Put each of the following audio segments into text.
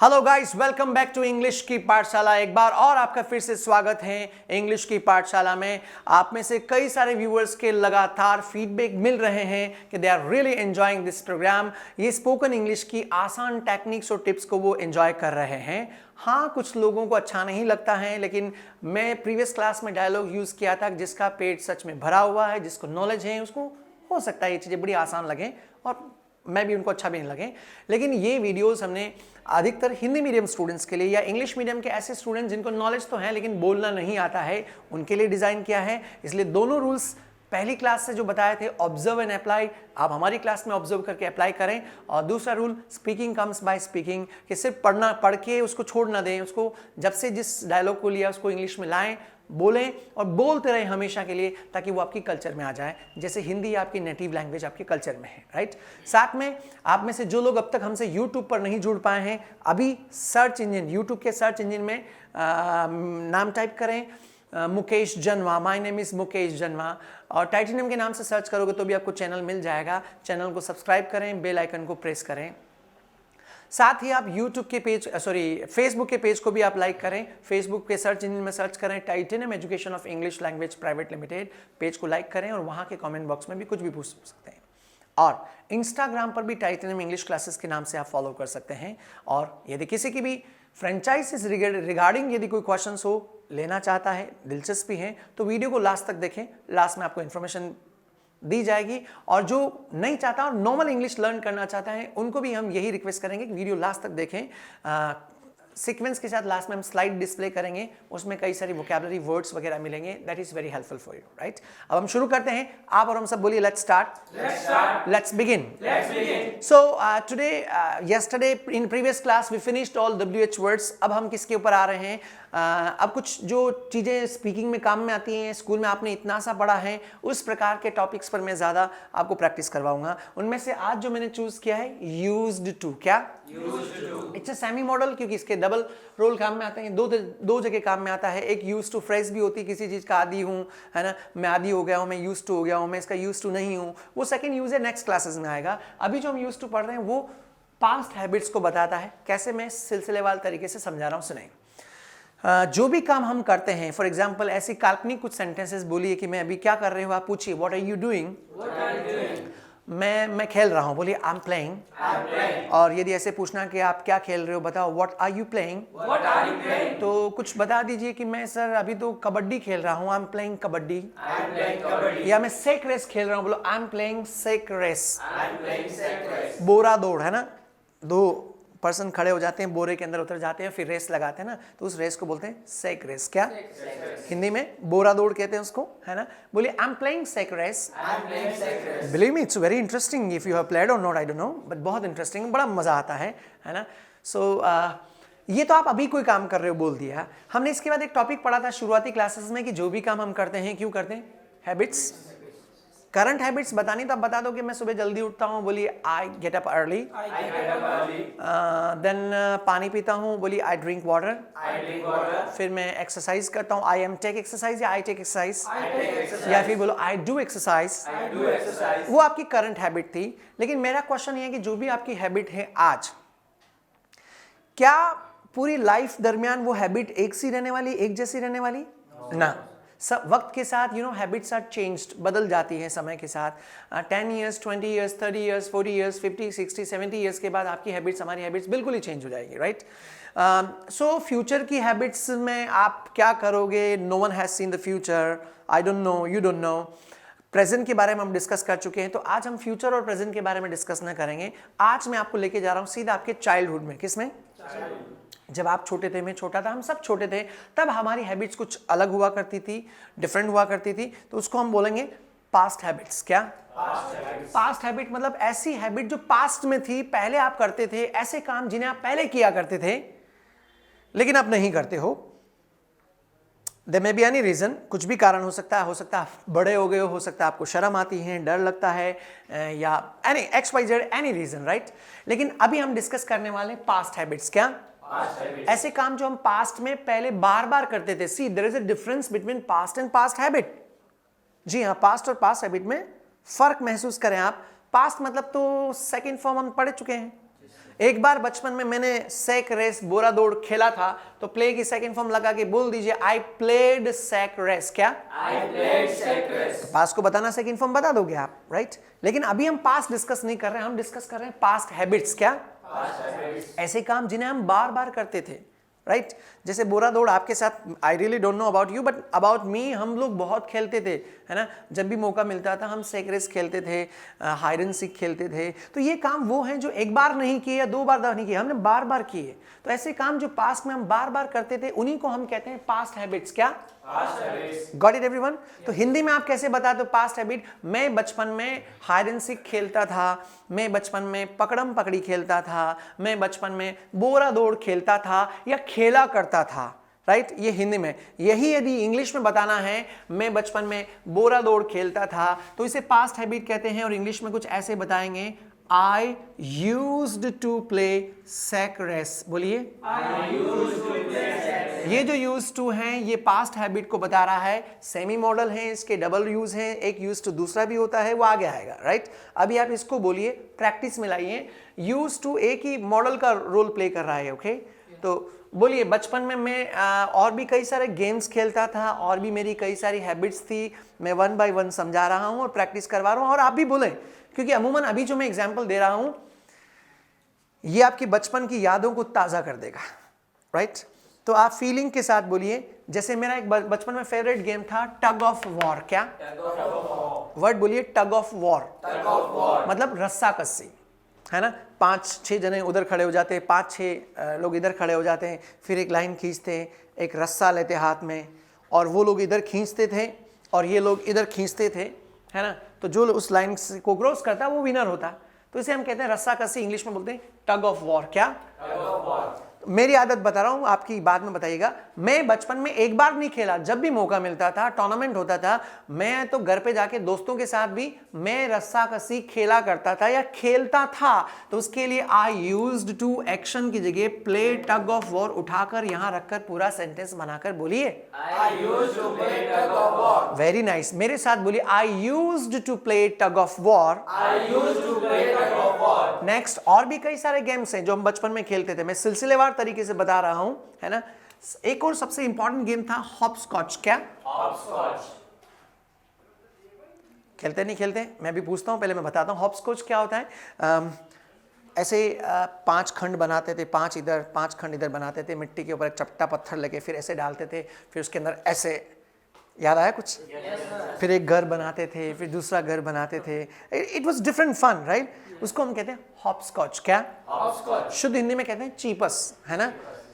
Hello guys, welcome back to English की पाठशाला। एक बार और आपका फिर से स्वागत है इंग्लिश की पाठशाला में। आप में से कई सारे व्यूअर्स के लगातार फीडबैक मिल रहे हैं कि they are really enjoying this program. ये स्पोकन इंग्लिश की आसान टेक्निक्स और टिप्स को वो एंजॉय कर रहे हैं। हाँ, कुछ लोगों को अच्छा नहीं लगता है, लेकिन मैं प्रीवियस क्लास में डायलॉग यूज़ किया था, जिसका पेट सच में भरा हुआ है, जिसको नॉलेज है, उसको हो सकता है ये चीज़ें बड़ी आसान लगें और मैं भी उनको अच्छा भी नहीं लगे। लेकिन ये वीडियोस हमने अधिकतर हिंदी मीडियम स्टूडेंट्स के लिए या इंग्लिश मीडियम के ऐसे स्टूडेंट्स जिनको नॉलेज तो है लेकिन बोलना नहीं आता है, उनके लिए डिज़ाइन किया है। इसलिए दोनों रूल्स पहली क्लास से जो बताए थे, ऑब्जर्व एंड अप्लाई, आप हमारी क्लास में ऑब्जर्व करके अप्लाई करें। और दूसरा rule, speaking comes by speaking, कि सिर्फ पढ़ के उसको छोड़ ना दें, उसको जब से जिस डायलॉग को लिया उसको इंग्लिश में लाएं, बोलें और बोलते रहें हमेशा के लिए, ताकि वो आपकी कल्चर में आ जाए, जैसे हिंदी आपकी नेटिव लैंग्वेज आपके कल्चर में है, राइट। साथ में आप में से जो लोग अब तक हमसे यूट्यूब पर नहीं जुड़ पाए हैं, अभी सर्च इंजन, यूट्यूब के सर्च इंजन में नाम टाइप करें Mukesh Janwa, my name is Mukesh Janwa, और टाइटेनियम के नाम से सर्च करोगे तो भी आपको चैनल मिल जाएगा। चैनल को सब्सक्राइब करें, बेल आइकन को प्रेस करें। साथ ही आप यूट्यूब के पेज फेसबुक के पेज को भी आप लाइक करें। फेसबुक के सर्च इंजन में सर्च करें titanium education of English language private limited, page को लाइक करें और वहाँ के कमेंट बॉक्स में भी कुछ भी पूछ सकते हैं। और इंस्टाग्राम पर भी टाइटेनियम इंग्लिश क्लासेस के नाम से आप फॉलो कर सकते हैं। और यदि किसी की भी फ्रेंचाइजीज रिगार्डिंग यदि कोई क्वेश्चन हो, लेना चाहता है, दिलचस्पी है, तो वीडियो को लास्ट तक देखें। लास्ट में आपको इन्फॉर्मेशन दी जाएगी। और जो नहीं चाहता और नॉर्मल इंग्लिश लर्न करना चाहता है, उनको भी हम यही रिक्वेस्ट करेंगे कि वीडियो लास्ट तक देखें। सीक्वेंस के साथ लास्ट में हम स्लाइड डिस्प्ले करेंगे, उसमें कई सारी वोकैबुलरी वर्ड्स वगैरह मिलेंगे। That is very helpful for you, right. अब हम शुरू करते हैं, आप और हम सब बोलिए let's start, let's begin. So today yesterday in previous class we finished all WH words। अब हम किसके ऊपर आ रहे हैं? अब कुछ जो चीज़ें स्पीकिंग में काम में आती हैं, स्कूल में आपने इतना सा पढ़ा है, उस प्रकार के टॉपिक्स पर मैं ज़्यादा आपको प्रैक्टिस करवाऊंगा। उनमें से आज जो मैंने चूज़ किया है यूज्ड टू। क्या? इट्स अ सेमी मॉडल, क्योंकि इसके डबल रोल काम में आते हैं, दो जगह काम में आता है। एक यूज्ड टू फ्रेज भी होती है, किसी चीज़ का आदी हूँ, है ना, मैं आदी हो गया हूँ, मैं यूज्ड टू हो गया हूँ, मैं इसका यूज्ड टू नहीं हूँ, वो सेकेंड यूज है, नेक्स्ट क्लासेस में आएगा। अभी जो हम यूज्ड टू पढ़ रहे हैं वो पास्ट हैबिट्स को बताता है। कैसे? मैं सिलसिलेवार तरीके से समझा रहा हूँ, सुनें। जो भी काम हम करते हैं, फॉर एग्जाम्पल ऐसी काल्पनिक कुछ सेंटेंसेस बोलिए कि मैं अभी क्या कर रही हूँ, आप पूछिए व्हाट आर यू डूइंग। मैं खेल रहा हूँ, बोलिए आई एम प्लेइंग। और यदि ऐसे पूछना कि आप क्या खेल रहे हो, बताओ व्हाट आर यू प्लेइंग। तो कुछ बता दीजिए कि मैं सर अभी तो कबड्डी खेल रहा हूँ, आई एम प्लेइंग कबड्डी। या मैं सेक रेस खेल रहा हूँ, बोलो I am playing sack race. बोरा दौड़, है ना, दो पर्सन खड़े हो जाते हैं, बोरे के अंदर उतर जाते हैं, फिर रेस लगाते हैं ना, तो उस रेस को बोलते हैं सेक रेस। क्या? हिंदी में बोरा दौड़ कहते हैं उसको, है ना। बोलिए I am playing sack race. Believe me, it's very interesting. If you have played और not I don't know, but बहुत इंटरेस्टिंग, बड़ा मजा आता है ना। सो ये तो आप अभी कोई काम कर रहे हो बोल दिया। हमने इसके बाद एक टॉपिक पढ़ा था शुरुआती क्लासेस में कि जो भी काम हम करते हैं क्यों करते हैं? हैबिट्स। करंट हैबिट्स बतानी तो आप बता दो कि मैं सुबह जल्दी उठता हूँ, बोलिए I get up early. Then पानी पीता हूँ, बोलिए आई ड्रिंक वाटर। फिर मैं एक्सरसाइज करता हूँ, आई एम टेक एक्सरसाइज या आई टेक एक्सरसाइज, या फिर बोलो आई डू एक्सरसाइज। वो आपकी करंट हैबिट थी। लेकिन मेरा क्वेश्चन ये है कि जो भी आपकी हैबिट है आज, क्या पूरी लाइफ दरमियान वो हैबिट एक सी रहने वाली, एक जैसी रहने वाली? ना, सब वक्त के साथ हैबिट्स आर चेंज्ड, बदल जाती हैं समय के साथ। 10 years, 20 years, 30 years, 40 years, 50, 60, 70 years के बाद आपकी हैबिट्स, हमारी हैबिट्स बिल्कुल ही चेंज हो जाएगी, राइट। सो फ्यूचर की हैबिट्स में आप क्या करोगे? No one has seen the future, I don't know, you don't know. Present के बारे में हम डिस्कस कर चुके हैं, तो आज हम फ्यूचर और प्रेजेंट के बारे में डिस्कस ना करेंगे। आज मैं आपको लेके जा रहा हूँ सीधा आपके चाइल्डहुड में। किसमें? जब आप छोटे थे, मैं छोटा था, हम सब छोटे थे, तब हमारी हैबिट्स कुछ अलग हुआ करती थी, डिफरेंट हुआ करती थी, तो उसको हम बोलेंगे पास्ट हैबिट्स। क्या? पास्ट हैबिट मतलब ऐसी हैबिट जो पास्ट में थी, पहले आप करते थे, ऐसे काम जिन्हें आप पहले किया करते थे लेकिन आप नहीं करते हो। There may be any reason, कुछ भी कारण हो सकता है आप बड़े हो गए हो सकता है आपको शर्म आती है, डर लगता है, या any XYZ any reason, right. लेकिन अभी हम डिस्कस करने वाले पास्ट हैबिट्स। क्या? ऐसे काम जो हम पास्ट में पहले बार बार करते थे। See there is a difference between past and past habit. जी हाँ, पास्ट और पास्ट हैबिट में फर्क महसूस करें आप। पास्ट मतलब तो सेकंड फॉर्म हम पढ़ चुके हैं, एक बार बचपन में मैंने सैक रेस बोरा दौड़ खेला था, तो प्ले की सेकंड फॉर्म लगा के बोल दीजिए आई प्लेड सैक रेस। क्या? I played sack race. Past को बताना सेकंड फॉर्म बता दोगे आप, राइट? लेकिन अभी हम पास्ट डिस्कस नहीं कर रहे हैं, हम डिस्कस कर रहे हैं पास्ट हैबिट्स। क्या? Past habits. ऐसे काम जिन्हें हम बार बार करते थे, राइट? जैसे बोरा दौड़ आपके साथ, I really don't know about you but about me, हम लोग बहुत खेलते थे, है ना? जब भी मौका मिलता था हम सैक रेस खेलते थे, हाइड एंड सीक खेलते थे। तो ये काम वो हैं जो एक बार नहीं किए या दो बार नहीं किए, हमने बार बार किए। तो ऐसे काम जो पास्ट में हम बार बार करते थे उन्हीं को हम कहते हैं पास्ट हैबिट्स। क्या? Past habits. Got it everyone? तो हिंदी में आप कैसे बताते हो पास्ट हैबिट? मैं बचपन में हाइड एंड सीक खेलता था, मैं बचपन में पकड़म पकड़ी खेलता था, मैं बचपन में बोरा दौड़ खेलता था या खेला करता था, राइट? ये हिंदी में। यही यदि इंग्लिश में बताना है, मैं बचपन में बोरा दौड़ खेलता था, तो इसे पास्ट हैबिट कहते हैं। और इंग्लिश में कुछ ऐसे बताएंगे, I used to play sack race. बोलिए, ये जो यूज टू हैं ये पास्ट हैबिट को बता रहा है। सेमी मॉडल है, इसके डबल यूज हैं, एक यूज टू दूसरा भी होता है, वो आगे आएगा, राइट? अभी आप इसको बोलिए, प्रैक्टिस में लाइए। यूज टू एक ही मॉडल का रोल प्ले कर रहा है, ओके? तो बोलिए, बचपन में मैं और भी कई सारे गेम्स खेलता था, और भी मेरी कई सारी हैबिट्स थी। मैं वन बाय वन समझा रहा हूं और प्रैक्टिस करवा रहा हूं, और आप भी बोलें, क्योंकि अमूमन अभी जो मैं एग्जाम्पल दे रहा हूं ये आपकी बचपन की यादों को ताज़ा कर देगा, राइट? तो आप फीलिंग के साथ बोलिए। जैसे मेरा एक बचपन में फेवरेट गेम था टग ऑफ वॉर। क्या? वर्ड बोलिए, टग of war. Tug of war. मतलब रस्सा कस्सी, है ना? 5-6 जने उधर खड़े हो जाते हैं, 5-6 लोग इधर खड़े हो जाते हैं, फिर एक लाइन खींचते हैं, एक रस्सा लेते हाथ में, और वो लोग इधर खींचते थे और ये लोग इधर खींचते थे, है ना? तो जो उस लाइन को क्रॉस करता वो विनर होता। तो इसे हम कहते हैं रस्सा कस्सी, इंग्लिश में बोलते हैं टग ऑफ वॉर। क्या? Tug of war. मेरी आदत बता रहा हूं, आपकी बाद में बताइएगा। मैं बचपन में एक बार नहीं खेला, जब भी मौका मिलता था, टूर्नामेंट होता था, मैं तो घर पे जाके दोस्तों के साथ भी मैं रस्सा कसी खेला करता था या खेलता था। तो उसके लिए आई यूज्ड टू एक्शन की जगह प्ले टग ऑफ वॉर उठाकर यहां रखकर पूरा सेंटेंस बनाकर बोलिए, I used to play tug of war. Very nice. मेरे साथ बोलिए, I used to play tug of war. I used to play tug of war. Next, और भी कई सारे गेम्स हैं जो हम बचपन में खेलते थे, मैं सिलसिलेवार तरीके से बता रहा हूं, है ना? एक और सबसे इंपॉर्टेंट गेम था हॉपस्कॉच। क्या? Hopscotch. खेलते नहीं खेलते? मैं भी पूछता हूं, पहले मैं बताता हूं हॉपस्कॉच क्या होता है। ऐसे 5 खंड बनाते थे, 5 इधर 5 खंड इधर बनाते थे, मिट्टी के ऊपर एक चपटा पत्थर लेके फिर ऐसे डालते थे, फिर उसके अंदर ऐसे, याद आया कुछ? फिर एक घर बनाते थे, फिर दूसरा घर बनाते थे। It was different fun, right? उसको हम कहते हैं हॉपस्कॉच। क्या? Hopscotch. शुद्ध हिंदी में कहते हैं चीपस, है ना?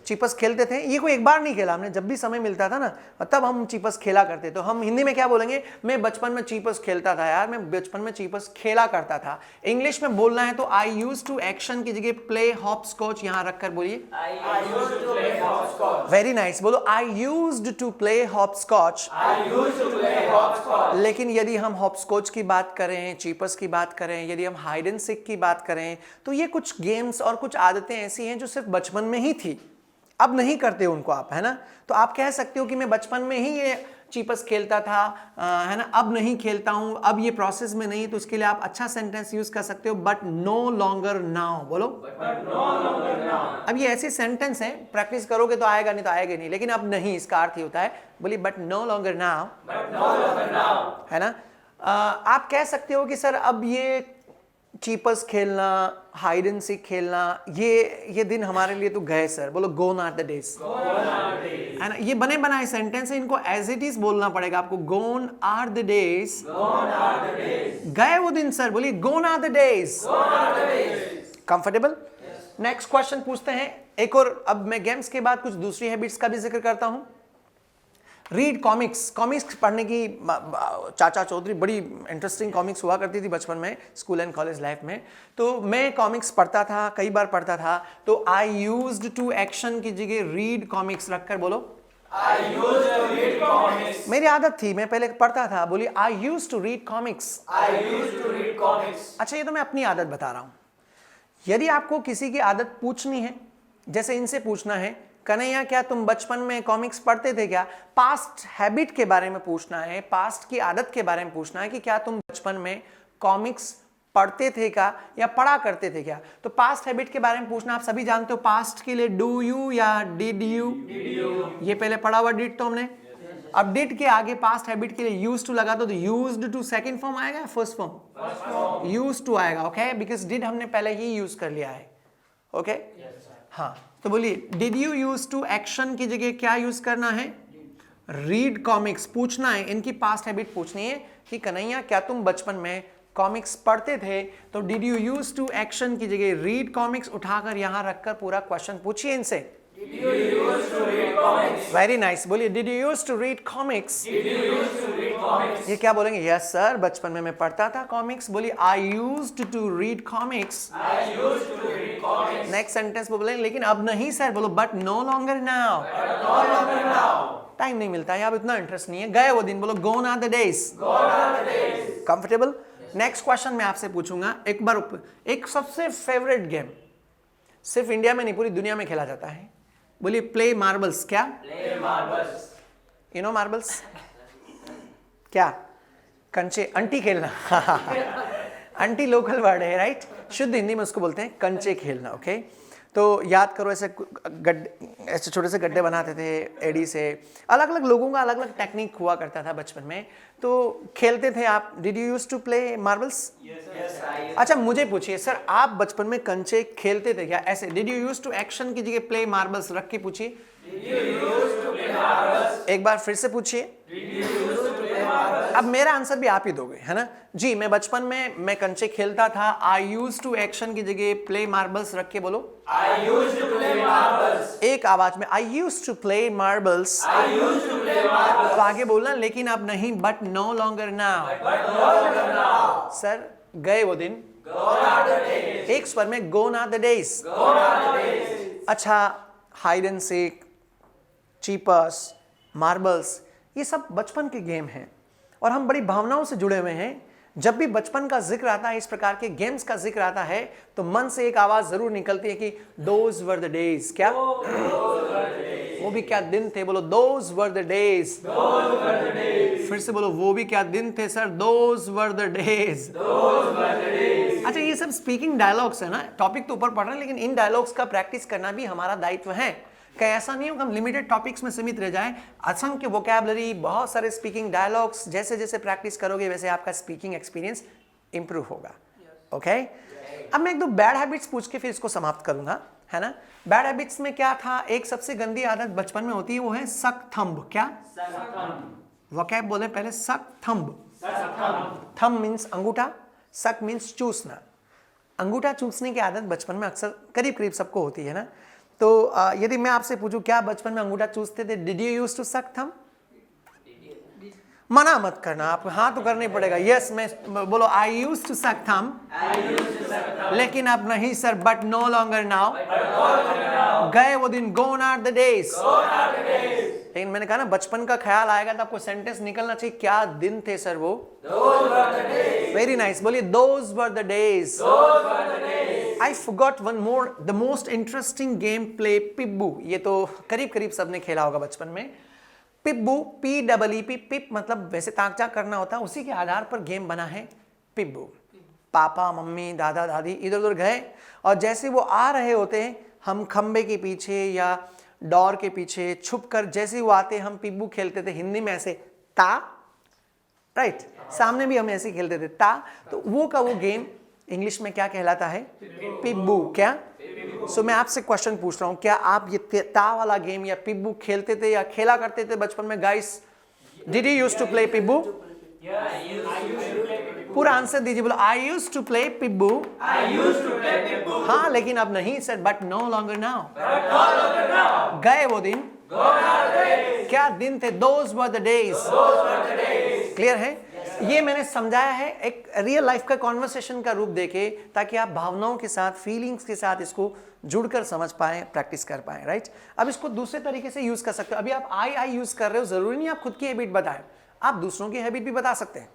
चीपस खेलते थे। ये कोई एक बार नहीं खेला हमने, जब भी समय मिलता था ना तब हम चीपस खेला करते। तो हम हिंदी में क्या बोलेंगे? मैं बचपन में चीपस खेलता था यार, मैं बचपन में चीपस खेला करता था। इंग्लिश में बोलना है तो आई यूज टू एक्शन की जगह प्ले हॉपस्कॉच यहां रखकर बोलिए, I used to play hopscotch. Very nice. बोलो, I used to play hopscotch. I used to play hopscotch. लेकिन यदि हम हॉपस्कॉच की बात करें, चीपस की बात करें, यदि हम हाइड एंड सीक की बात करें, तो ये कुछ गेम्स और कुछ आदतें ऐसी हैं जो सिर्फ बचपन में ही थी, अब नहीं करते उनको आप, है ना? तो आप कह सकते हो कि मैं बचपन में ही ये चीपस खेलता था, है ना, अब नहीं खेलता हूं, अब ये प्रोसेस में नहीं। तो इसके लिए आप अच्छा सेंटेंस यूज कर सकते हो, बट नो लॉन्गर नाउ। बोलो, But no longer now. अब ये ऐसे सेंटेंस है, प्रैक्टिस करोगे तो आएगा, नहीं तो आएगा नहीं। लेकिन अब नहीं, इसका अर्थ ही होता है, बोलिए but no longer now, But no longer now. है ना? आप कह सकते हो कि सर अब ये चीपस खेलना, हाइड एंड सीक खेलना, ये दिन हमारे लिए तो गए सर। बोलो, गोन आर द डेज, है ना? ये बने बनाए सेंटेंस है, इनको एज इट इज बोलना पड़ेगा आपको। Gone are the days, Gone are the days. गए वो दिन सर। बोलिए, gone are the days. Gone are the days. Comfortable? Next question पूछते हैं एक और। अब मैं गेम्स के बाद कुछ दूसरी हैबिट्स का भी जिक्र करता हूं। Read comics. कॉमिक्स पढ़ने की चाचा चौधरी बड़ी इंटरेस्टिंग कॉमिक्स हुआ करती थी बचपन में, स्कूल एंड कॉलेज लाइफ में। तो मैं कॉमिक्स पढ़ता था, कई बार पढ़ता था। तो आई यूज्ड टू एक्शन की जगह रीड कॉमिक्स रखकर बोलो, I used to read comics. मेरी आदत थी, मैं पहले पढ़ता था। बोलिए, I used to read comics. I used to read comics. अच्छा, ये तो मैं अपनी आदत बता रहा हूं। यदि आपको किसी की आदत पूछनी है, जैसे इनसे पूछना है, कन्हैया क्या तुम बचपन में कॉमिक्स पढ़ते थे क्या? पास्ट हैबिट के बारे में पूछना है, पास्ट की आदत के बारे में पूछना है कि क्या तुम बचपन में कॉमिक्स पढ़ते थे क्या या पढ़ा करते थे क्या? तो पास्ट हैबिट के बारे में पूछना, आप सभी जानते हो पास्ट के लिए डू यू या डिड यू? ये पहले पढ़ा हुआ डिड तो हमने। अब डिड के आगे पास्ट हैबिट के लिए यूज्ड टू लगा दो तो यूज्ड टू सेकंड फॉर्म आएगा या फर्स्ट फॉर्म? यूज्ड टू आएगा, ओके, बिकॉज डिड हमने पहले ही यूज कर लिया है, ओके। हाँ, तो बोलिए did you use to action की जगह क्या यूज करना है? Read comics. पूछना है, इनकी पास्ट हैबिट पूछनी है कि कन्हैया क्या तुम बचपन में कॉमिक्स पढ़ते थे? तो did you use to action की जगह रीड कॉमिक्स उठाकर यहां रखकर पूरा क्वेश्चन पूछिए इनसे। Did you used to read comics? Very nice, बोलिए did you use to read comics? Did you used to read comics? ये क्या बोलेंगे? यस सर, बचपन में मैं पढ़ता था कॉमिक्स। बोलिए I used to read comics. I used to read comics. Next sentence बोलेंगे लेकिन अब नहीं सर। बोलो but no longer now. But no longer now. Time नहीं मिलता है, अब इतना इंटरेस्ट नहीं है, गए वो दिन। बोलो gone are the days. Gone are the days. Comfortable? Next question मैं आपसे पूछूंगा एक बार, एक सबसे फेवरेट गेम सिर्फ इंडिया में नहीं पूरी दुनिया में खेला जाता है। बोलिए प्ले मार्बल्स। क्या? Play marbles. You know marbles? क्या? कंचे, अंटी खेलना। अंटी लोकल वर्ड है, राइट? शुद्ध हिंदी में उसको बोलते हैं कंचे खेलना, ओके। तो याद करो, ऐसे गड्ढे, ऐसे छोटे से गड्ढे बनाते थे एड़ी से। अलग अलग लोगों का अलग अलग टेक्निक हुआ करता था बचपन में, तो खेलते थे आप। Did you use to play marbles? Yes, I अच्छा मुझे पूछिए सर, आप बचपन में कंचे खेलते थे क्या? ऐसे did you use to action की जगह प्ले मार्बल्स रख के पूछिए। Did you used to play marbles? एक बार फिर से पूछिए। Did you used to play marbles? अब मेरा आंसर भी आप ही दोगे, है ना जी? मैं बचपन में मैं कंचे खेलता था। आई यूज टू एक्शन की जगह प्ले मार्बल्स रख के बोलो। I used to play marbles. एक आवाज में, I use to play marbles. I used to play marbles. अब आगे बोलना लेकिन अब नहीं, but no longer now. But no longer now. Sir गए वो दिन, Gone are the days. एक स्वर में gone are the days. Gone are the days. अच्छा, हाइड एंड सीक, चीपर्स, मार्बल्स, ये सब बचपन के गेम हैं और हम बड़ी भावनाओं से जुड़े हुए हैं। जब भी बचपन का जिक्र आता है, इस प्रकार के गेम्स का जिक्र आता है, तो मन से एक आवाज जरूर निकलती है कि दोज वर द डेज। क्या? वो भी क्या दिन थे? बोलो दोज वर द डेज। फिर से बोलो, वो भी क्या दिन थे sir? Those were the days. अच्छा, ये सब स्पीकिंग डायलॉग्स है ना, टॉपिक तो ऊपर पढ़ रहे हैं, लेकिन इन डायलॉग्स का प्रैक्टिस करना भी हमारा दायित्व है। कहीं ऐसा नहीं हो कि हम लिमिटेड टॉपिक्स में सीमित रह जाएं। असंख्य वोकैबुलरी, बहुत सारे स्पीकिंग डायलॉग्स, जैसे जैसे प्रैक्टिस करोगे वैसे आपका स्पीकिंग एक्सपीरियंस इंप्रूव होगा, ओके। अब मैं एक दो बैड हैबिट्स पूछ के फिर इसको समाप्त करूंगा, है ना। बैड हैबिट्स में क्या था? एक सबसे गंदी आदत बचपन में होती है, वो है सक थंब। क्या? वोकैब बोले पहले, सक थंब। थंब मीन्स अंगूठा, सक मीन्स चूसना। अंगूठा चूसने की आदत बचपन में अक्सर करीब करीब सबको होती है ना। तो यदि मैं आपसे पूछूं क्या बचपन में अंगूठा चूसते थे? Did you use to suck thumb? मना मत करना, आप हाँ तो करना ही पड़ेगा। यस, मैं बोलो I use to suck thumb, लेकिन अब नहीं sir, but no longer now. गए वो दिन, गोन आर द डेज। लेकिन मैंने कहा ना, बचपन का ख्याल आएगा तो आपको सेंटेंस निकलना चाहिए, क्या दिन थे सर वो? वेरी नाइस, बोलिए those were the days. I forgot one more, the most interesting game play पिब्बू। ये तो करीब करीब सबने खेला होगा बचपन में। पिब्बू, P-E-E-P, पिप मतलब वैसे ताक-झाक करना होता है, उसी के आधार पर गेम बना है पिब्बू। पापा मम्मी दादा दादी इधर उधर गए और जैसे वो आ रहे होते हैं, हम खंबे के पीछे या डोर के पीछे छुप कर जैसे वो आते हम पिब्बू खेलते थे। हिंदी में ऐसे ता, राइट, सामने भी हम ऐसे खेलते थे ता। तो वो का वो गेम इंग्लिश में क्या कहलाता है? पिब्बू। क्या? सो मैं आपसे क्वेश्चन पूछ रहा हूं, क्या आप ये ता वाला गेम या पिब्बू खेलते थे या खेला करते थे बचपन में? Guys, did you use to play पिब्बू? पूरा आंसर दीजिए, बोलो आई यूज टू प्ले पिब्बू। हाँ, लेकिन अब नहीं sir, but no longer now. गए वो दिन, क्या दिन थे? Those were the days. Clear है? ये मैंने समझाया है एक रियल लाइफ का कॉन्वर्सेशन का रूप देके, ताकि आप भावनाओं के साथ, फीलिंग्स के साथ इसको जुड़कर समझ पाएं, प्रैक्टिस कर पाएं, राइट। अब इसको दूसरे तरीके से यूज कर सकते हो। अभी आप आई यूज कर रहे हो, जरूरी नहीं आप खुद की हैबिट बताएं, आप दूसरों की हैबिट भी बता सकते हैं।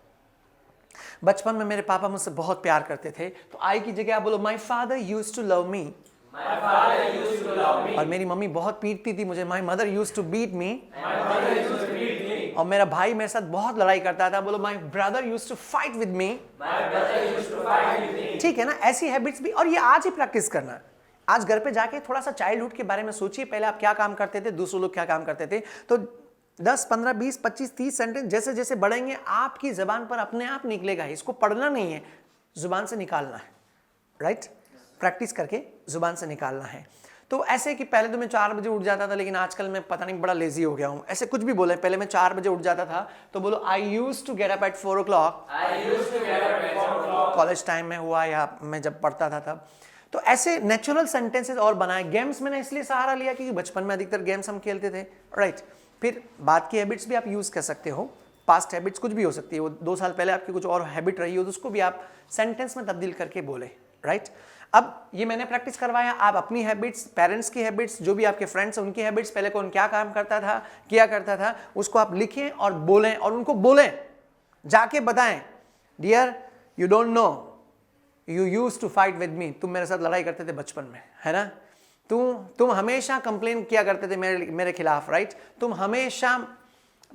बचपन में मेरे पापा मुझसे बहुत प्यार करते थे, तो आई की जगह आप बोलो my father use to love me. और मेरी मम्मी बहुत पीटती थी मुझे, my mother use to beat me. और मेरा भाई मेरे साथ बहुत लड़ाई करता था, बोलो my brother used to fight with me. My brother used to fight with me. ठीक है ना, ऐसी हैबिट्स भी, और ये आज ही प्रैक्टिस करना है। आज घर पे जाके थोड़ा सा चाइल्डहुड के बारे में सोचिए, पहले आप क्या काम करते थे, दूसरे लोग क्या काम करते थे। तो 10, 15, 20, 25, 30 सेंटेंस जैसे जैसे बढ़ेंगे आपकी जबान पर अपने आप निकलेगा। इसको पढ़ना नहीं है, जुबान से निकालना है, राइट? प्रैक्टिस करके जुबान से निकालना है। तो ऐसे कि पहले तो मैं 4 बजे उठ जाता था, लेकिन आजकल मैं पता नहीं बड़ा लेजी हो गया हूँ। ऐसे कुछ भी बोले, पहले मैं 4 बजे उठ जाता था, तो बोलो I used to get up at 4 o'clock। I used to get up at 4 o'clock. College time में हुआ या मैं जब पढ़ता था तब। तो ऐसे नेचुरल सेंटेंसेस और बनाए। गेम्स मैंने इसलिए सहारा लिया क्योंकि बचपन में अधिकतर गेम्स हम खेलते थे, राइट? फिर बाद की हैबिट्स भी आप यूज़ कर सकते हो। पास्ट हैबिट्स कुछ भी हो सकती है, वो 2 साल पहले आपकी कुछ और हैबिट रही हो तो उसको भी आप सेंटेंस में तब्दील करके बोले, राइट? अब ये मैंने प्रैक्टिस करवाया, आप अपनी हैबिट्स, पेरेंट्स की हैबिट्स, जो भी आपके फ्रेंड्स हैं उनकी हैबिट्स, पहले कौन क्या काम करता था, किया करता था, उसको आप लिखें और बोलें, और उनको बोलें, जाके बताएं, dear you don't know you used to fight with me. तुम मेरे साथ लड़ाई करते थे बचपन में, है ना? तुम हमेशा कंप्लेन किया करते थे मेरे खिलाफ, राइट? तुम हमेशा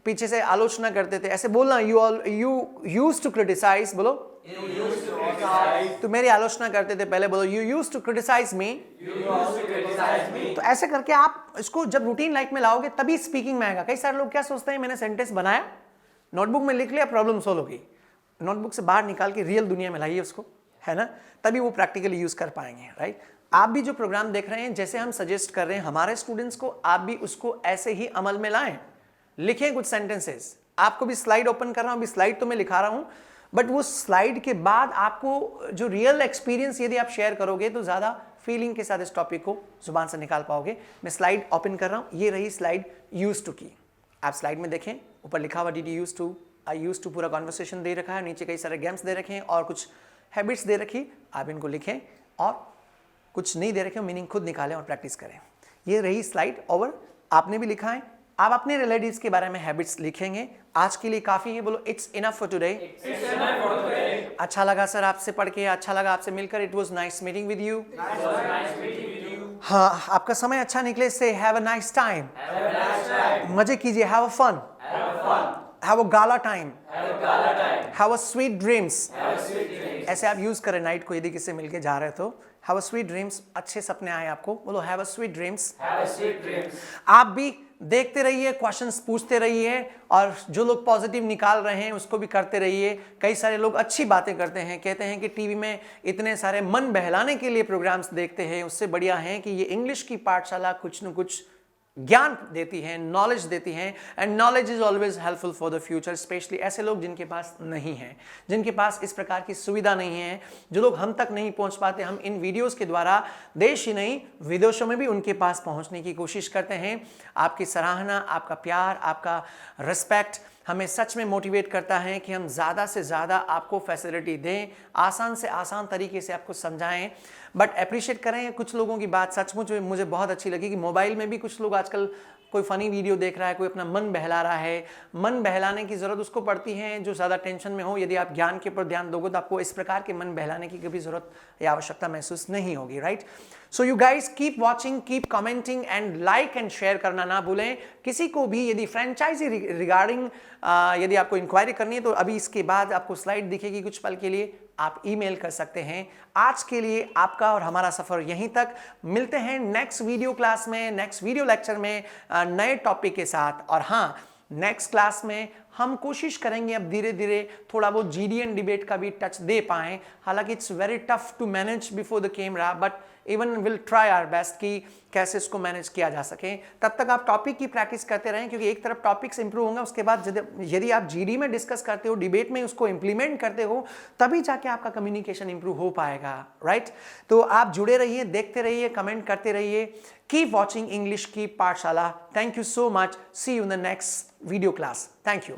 पीछे से आलोचना करते थे। ऐसे बोलना, यू यूज्ड टू क्रिटिसाइज, बोलो You used to criticize. तो मेरी आलोचना करते थे पहले, बोलो you used to criticise me. You used to criticize me. तो ऐसे करके आप इसको जब रूटीन लाइफ में लाओगे तभी स्पीकिंग में आएगा। कई सारे लोग क्या सोचते हैं, मैंने सेंटेंस बनाया, नोटबुक में लिख लिया, प्रॉब्लम सॉल्व होगी। नोटबुक से बाहर निकाल के रियल दुनिया में लाइए उसको, है ना? तभी वो प्रैक्टिकली यूज कर पाएंगे, राइट? आप भी जो प्रोग्राम देख रहे हैं, जैसे हम सजेस्ट कर रहे हैं हमारे स्टूडेंट्स को, आप भी उसको ऐसे ही अमल में लाएं। लिखें कुछ सेंटेंसेस। आपको भी स्लाइड ओपन कर रहा हूं, अभी स्लाइड तो मैं लिखा रहा हूं, बट वो स्लाइड के बाद आपको जो रियल एक्सपीरियंस यदि आप शेयर करोगे तो ज़्यादा फीलिंग के साथ इस टॉपिक को जुबान से निकाल पाओगे। मैं स्लाइड ओपन कर रहा हूँ, ये रही स्लाइड यूज टू की। आप स्लाइड में देखें, ऊपर लिखा हुआ did you use to, I use to पूरा कॉन्वर्सेशन दे रखा है, नीचे कई सारे गेम्स दे रखे हैं और कुछ हैबिट्स दे रखी। आप इनको लिखें और कुछ नहीं दे रखे, मीनिंग खुद निकालें और प्रैक्टिस करें। ये रही स्लाइड ओवर, आपने भी लिखा है। आप अपने रिलेटिव्स के बारे में हैबिट्स लिखेंगे। आज के लिए काफ़ी है, बोलो it's enough for today. It's enough for today. अच्छा लगा सर आपसे पढ़ के, अच्छा लगा आपसे मिलकर, it was nice meeting with you. It was nice meeting with you. हाँ, आपका समय अच्छा निकले, से have a nice time, Have a nice time. मजे कीजिए, have a fun, Have fun. Have a gala time, Have a gala time. Have a sweet dreams. Have a sweet dreams. ऐसे आप यूज करें नाइट को, यदि किससे मिलके जा रहे हो तो हैव अ स्वीट ड्रीम्स, अच्छे सपने आए आपको, बोलो have a sweet dreams. Have a sweet dreams. आप भी देखते रहिए, क्वेश्चंस पूछते रहिए, और जो लोग पॉजिटिव निकाल रहे हैं उसको भी करते रहिए। कई सारे लोग अच्छी बातें करते हैं, कहते हैं कि टीवी में इतने सारे मन बहलाने के लिए प्रोग्राम्स देखते हैं, उससे बढ़िया है कि ये इंग्लिश की पाठशाला कुछ न कुछ ज्ञान देती है, नॉलेज देती है, and knowledge is always helpful for the future. Specially ऐसे लोग जिनके पास नहीं है, जिनके पास इस प्रकार की सुविधा नहीं है, जो लोग हम तक नहीं पहुंच पाते, हम इन वीडियोस के द्वारा देश ही नहीं विदेशों में भी उनके पास पहुंचने की कोशिश करते हैं। आपकी सराहना, आपका प्यार, आपका रिस्पेक्ट हमें सच में मोटिवेट करता है कि हम ज़्यादा से ज़्यादा आपको फैसिलिटी दें, आसान से आसान तरीके से आपको समझाएं। बट अप्रिशिएट करें कुछ लोगों की बात, सचमुच मुझे बहुत अच्छी लगी कि मोबाइल में भी कुछ लोग आजकल कोई फ़नी वीडियो देख रहा है, कोई अपना मन बहला रहा है। मन बहलाने की ज़रूरत उसको पड़ती है जो ज़्यादा टेंशन में हो। यदि आप ज्ञान के ऊपर ध्यान दोगे तो आपको इस प्रकार के मन बहलाने की कभी ज़रूरत या आवश्यकता महसूस नहीं होगी, right? So you guys keep watching, keep commenting and like and share करना ना भूलें। किसी को भी यदि फ्रेंचाइजी रिगार्डिंग यदि आपको इंक्वायरी करनी है तो अभी इसके बाद आपको स्लाइड दिखेगी कुछ पल के लिए, आप ईमेल कर सकते हैं। आज के लिए आपका और हमारा सफ़र यहीं तक। मिलते हैं नेक्स्ट वीडियो क्लास में, नेक्स्ट वीडियो लेक्चर में नए टॉपिक के साथ। और हाँ, नेक्स्ट क्लास में हम कोशिश करेंगे अब धीरे धीरे थोड़ा वो GDN डिबेट का भी टच दे पाएँ। हालांकि it's very tough to manage before the camera, but even will try our best कि कैसे इसको मैनेज किया जा सके। तब तक आप टॉपिक की प्रैक्टिस करते रहें, क्योंकि एक तरफ टॉपिक्स इंप्रूव होंगे, उसके बाद यदि आप GD में डिस्कस करते हो, डिबेट में उसको इंप्लीमेंट करते हो, तभी जाके आपका कम्युनिकेशन इंप्रूव हो पाएगा, राइट? तो आप जुड़े रहिए, देखते रहिए, कमेंट करते रहिए। कीप वॉचिंग इंग्लिश की पाठशाला। Thank you so much. See you in the next video class. Thank you.